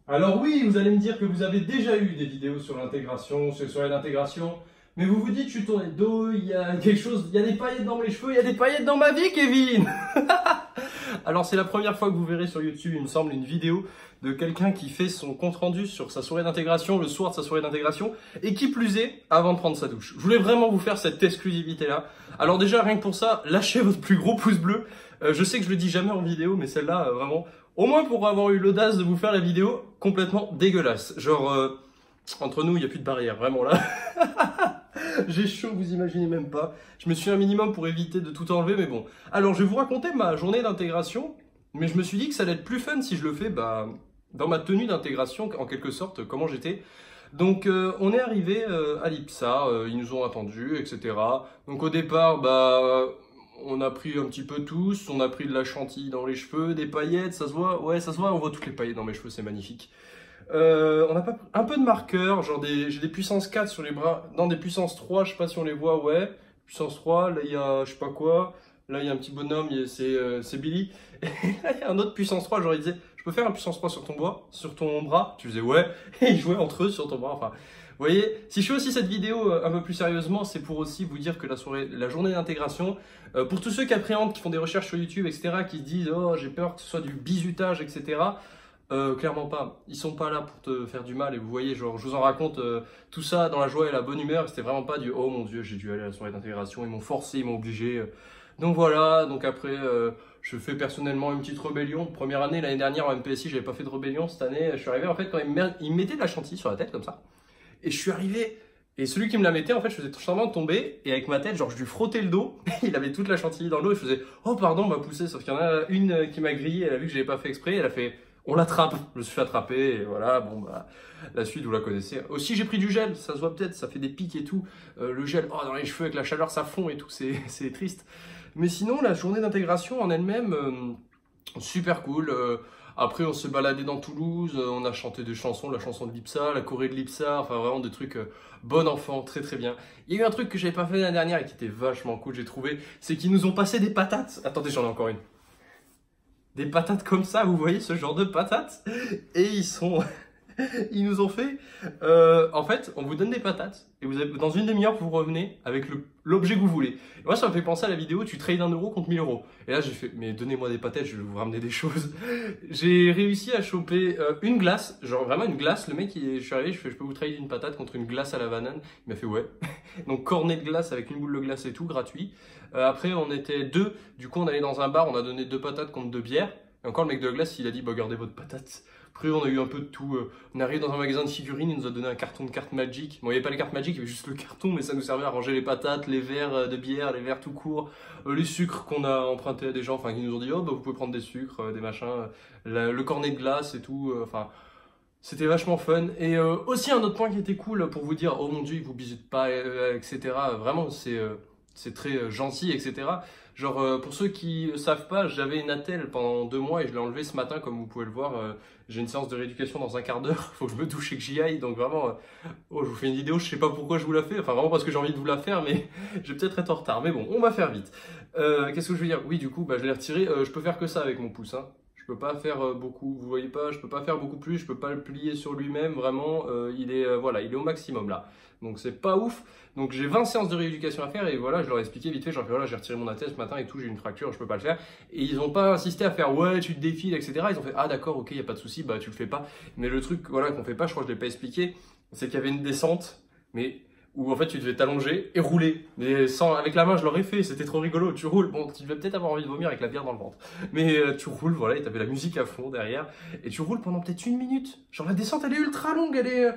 Alors oui, vous allez me dire que vous avez déjà eu des vidéos sur l'intégration, sur les soirées d'intégration, mais vous vous dites, je suis tourné de dos, il y a quelque chose, il y a des paillettes dans mes cheveux, il y a des paillettes dans ma vie, Kevin. Alors c'est la première fois que vous verrez sur YouTube, il me semble, une vidéo de quelqu'un qui fait son compte rendu sur sa soirée d'intégration, le soir de sa soirée d'intégration, et qui plus est, avant de prendre sa douche. Je voulais vraiment vous faire cette exclusivité-là. Alors déjà, rien que pour ça, lâchez votre plus gros pouce bleu. Je sais que je le dis jamais en vidéo, mais celle-là, vraiment, au moins pour avoir eu l'audace de vous faire la vidéo complètement dégueulasse. Genre, entre nous, il n'y a plus de barrière, vraiment là. J'ai chaud, vous imaginez même pas. Je me suis un minimum pour éviter de tout enlever, mais bon. Alors, je vais vous raconter ma journée d'intégration, mais je me suis dit que ça allait être plus fun si je le fais dans ma tenue d'intégration, en quelque sorte, comment j'étais. Donc, on est arrivé à l'IPSA, ils nous ont attendus, etc. Donc, au départ, on a pris un petit peu tous, on a pris de la chantilly dans les cheveux, des paillettes, ça se voit, ouais, ça se voit, on voit toutes les paillettes dans mes cheveux, c'est magnifique. On a pas un peu de marqueurs, genre j'ai des puissances 4 sur les bras, non des puissances 3, je sais pas si on les voit, ouais, puissance 3, là il y a je sais pas quoi, là il y a un petit bonhomme, c'est Billy, et là il y a un autre puissance 3, genre il disait, je peux faire un puissance 3 sur ton bras, tu faisais ouais, et ils jouaient entre eux sur ton bras, enfin, vous voyez, si je fais aussi cette vidéo un peu plus sérieusement, c'est pour aussi vous dire que la journée d'intégration, pour tous ceux qui appréhendent, qui font des recherches sur YouTube, etc., qui se disent, oh j'ai peur que ce soit du bizutage, etc., clairement pas. Ils sont pas là pour te faire du mal et vous voyez, genre, je vous en raconte tout ça dans la joie et la bonne humeur. C'était vraiment pas du oh mon dieu, j'ai dû aller à la soirée d'intégration, ils m'ont forcé, ils m'ont obligé. Donc voilà, donc après, je fais personnellement une petite rébellion. Première année, l'année dernière en MPSI, j'avais pas fait de rébellion. Cette année, je suis arrivé en fait quand ils me mettaient de la chantilly sur la tête comme ça. Et je suis arrivé. Et celui qui me la mettait, en fait, je faisais tout simplement tomber. Et avec ma tête, genre, je lui frottais le dos. Il avait toute la chantilly dans le dos. Et je faisais, oh, pardon, m'a poussé. Sauf qu'il y en a une qui m'a grillé. Elle a vu que je l'avais pas fait exprès. Elle a fait, on l'attrape. Je me suis fait attraper. Et voilà, bon, bah, la suite, vous la connaissez. Aussi, j'ai pris du gel. Ça se voit peut-être. Ça fait des pics et tout. Le gel, oh, dans les cheveux, avec la chaleur, ça fond et tout. C'est triste. Mais sinon, la journée d'intégration en elle-même, super cool. Après, on s'est baladé dans Toulouse, on a chanté des chansons, la chanson de l'IPSA, la choré de l'IPSA, enfin vraiment des trucs bon enfant, très très bien. Il y a eu un truc que j'avais pas fait l'année dernière et qui était vachement cool, j'ai trouvé, c'est qu'ils nous ont passé des patates. Attendez, j'en ai encore une. Des patates comme ça, vous voyez ce genre de patates? Et ils nous ont fait, en fait, on vous donne des patates et vous avez, dans une demi-heure, vous revenez avec l'objet que vous voulez. Et moi, ça me fait penser à la vidéo, tu trades 1 euro contre 1000 euros. Et là, j'ai fait, mais donnez-moi des patates, je vais vous ramener des choses. J'ai réussi à choper une glace, genre vraiment une glace. Le mec, je suis arrivé, je fais, je peux vous trade une patate contre une glace à la banane. Il m'a fait, ouais. Donc, cornet de glace avec une boule de glace et tout, gratuit. Après, on était deux. Du coup, on allait dans un bar, on a donné 2 patates contre 2 bières. Et encore, le mec de glace, il a dit, bah, gardez votre patate. Après, on a eu un peu de tout. On est arrivé dans un magasin de figurines, il nous a donné un carton de cartes Magic. Bon, il n'y avait pas les cartes Magic, il y avait juste le carton, mais ça nous servait à ranger les patates, les verres de bière, les verres tout court, les sucres qu'on a empruntés à des gens, enfin, qui nous ont dit, oh, bah, vous pouvez prendre des sucres, des machins, le cornet de glace et tout, enfin. C'était vachement fun. Et aussi un autre point qui était cool pour vous dire, oh mon dieu, ils vous bisutent pas, etc. Vraiment, c'est très gentil, etc. Genre, pour ceux qui ne savent pas, j'avais une attelle pendant 2 mois et je l'ai enlevée ce matin, comme vous pouvez le voir. J'ai une séance de rééducation dans un quart d'heure. Faut que je me douche et que j'y aille. Donc vraiment, oh, je vous fais une vidéo, je sais pas pourquoi je vous la fais. Enfin, vraiment parce que j'ai envie de vous la faire, mais je vais peut-être être en retard. Mais bon, on va faire vite. Qu'est-ce que je veux dire? Oui, du coup, bah, je l'ai retiré. Je peux faire que ça avec mon pouce, hein. Je peux pas faire beaucoup, vous voyez pas, je peux pas faire beaucoup plus, je peux pas le plier sur lui-même, vraiment, voilà, il est au maximum là. Donc c'est pas ouf. Donc j'ai 20 séances de rééducation à faire et voilà, je leur ai expliqué vite fait, genre voilà, j'ai retiré mon attelle ce matin et tout, j'ai une fracture, je peux pas le faire. Et ils ont pas insisté à faire ouais, tu te défiles, etc. Ils ont fait ah d'accord, ok, y a pas de souci, bah tu le fais pas. Mais le truc, voilà, qu'on fait pas, je crois que je l'ai pas expliqué, c'est qu'il y avait une descente, mais où en fait tu devais t'allonger et rouler. Mais sans, avec la main, je l'aurais fait, c'était trop rigolo. Tu roules, bon, tu devais peut-être avoir envie de vomir avec la bière dans le ventre. Mais tu roules, voilà, et t'avais la musique à fond derrière. Et tu roules pendant peut-être 1 minute. Genre la descente, elle est ultra longue, elle est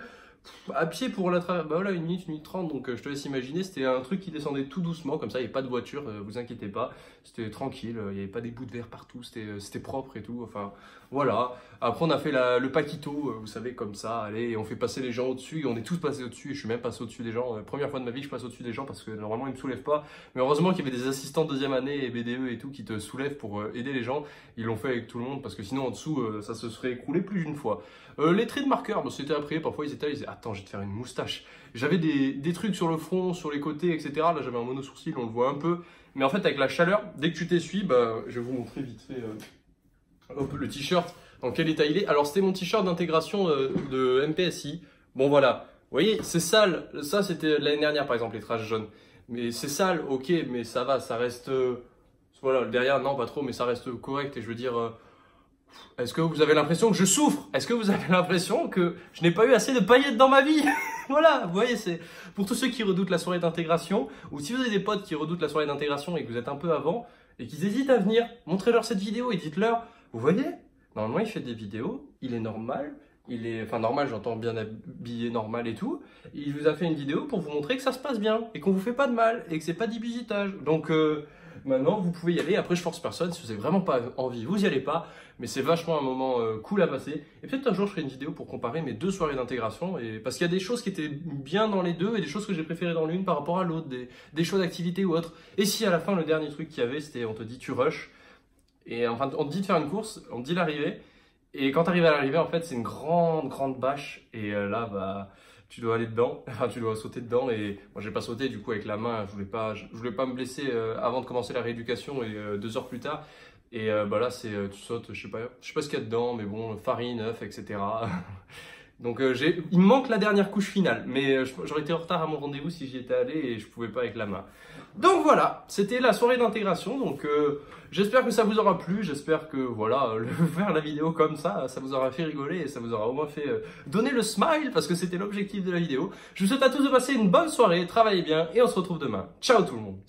à pied pour la traverser. Bah voilà, 1 minute 30, donc je te laisse imaginer. C'était un truc qui descendait tout doucement, comme ça, il n'y avait pas de voiture, vous inquiétez pas. C'était tranquille, il n'y avait pas des bouts de verre partout, c'était propre et tout. Enfin, voilà. Après, on a fait le paquito, vous savez, comme ça, allez, et on fait passer les gens au-dessus, et on est tous passés au-dessus, et je suis même passé au-dessus des gens. Première fois de ma vie que je passe au-dessus des gens, parce que normalement, ils me soulèvent pas. Mais heureusement qu'il y avait des assistants deuxième année et BDE et tout qui te soulèvent pour aider les gens. Ils l'ont fait avec tout le monde, parce que sinon, en dessous, ça se serait écroulé plus d'une fois. Les traits de marqueur, bon, c'était après, parfois ils étaient là, ils disaient, attends, je vais te faire une moustache. J'avais des trucs sur le front, sur les côtés, etc. Là, j'avais un mono-sourcil, on le voit un peu. Mais en fait, avec la chaleur, dès que tu t'essuies, bah, je vais vous montrer vite fait hop, le t-shirt. dans quel état il est. Alors c'était mon t-shirt d'intégration de MPSI. Bon voilà, vous voyez, c'est sale. Ça c'était l'année dernière par exemple, les traces jaunes. Mais c'est sale, ok, mais ça va, ça reste... voilà, derrière, non pas trop, mais ça reste correct. Et je veux dire, est-ce que vous avez l'impression que je souffre? Est-ce que vous avez l'impression que je n'ai pas eu assez de paillettes dans ma vie? Voilà, vous voyez, c'est pour tous ceux qui redoutent la soirée d'intégration, ou si vous avez des potes qui redoutent la soirée d'intégration et que vous êtes un peu avant, et qu'ils hésitent à venir, montrez-leur cette vidéo et dites-leur, vous voyez, normalement il fait des vidéos, il est normal, enfin normal, j'entends bien habillé, normal et tout. Il vous a fait une vidéo pour vous montrer que ça se passe bien et qu'on vous fait pas de mal et que c'est pas du bisutage. Donc maintenant vous pouvez y aller. Après je force personne. Si vous avez vraiment pas envie, vous y allez pas. Mais c'est vachement un moment cool à passer. Et peut-être un jour je ferai une vidéo pour comparer mes 2 soirées d'intégration. Et parce qu'il y a des choses qui étaient bien dans les deux et des choses que j'ai préférées dans l'une par rapport à l'autre, des choix d'activité ou autre. Et si à la fin le dernier truc qu'il y avait, c'était on te dit tu rushes et enfin on te dit de faire une course, on te dit l'arrivée. Et quand tu arrives à l'arrivée, en fait, c'est une grande bâche. Et là, bah, tu dois aller dedans. Enfin, tu dois sauter dedans. Et moi, j'ai pas sauté, du coup, avec la main. Je voulais pas me blesser avant de commencer la rééducation et 2 heures plus tard. Et bah là, tu sautes, je sais pas ce qu'il y a dedans, mais bon, farine, œuf, etc. Donc, il me manque la dernière couche finale. Mais j'aurais été en retard à mon rendez-vous si j'y étais allé et je pouvais pas avec la main. Donc voilà, c'était la soirée d'intégration. Donc j'espère que ça vous aura plu. J'espère que voilà, faire la vidéo comme ça vous aura fait rigoler et ça vous aura au moins fait donner le smile parce que c'était l'objectif de la vidéo. Je vous souhaite à tous de passer une bonne soirée, travaillez bien et on se retrouve demain. Ciao tout le monde.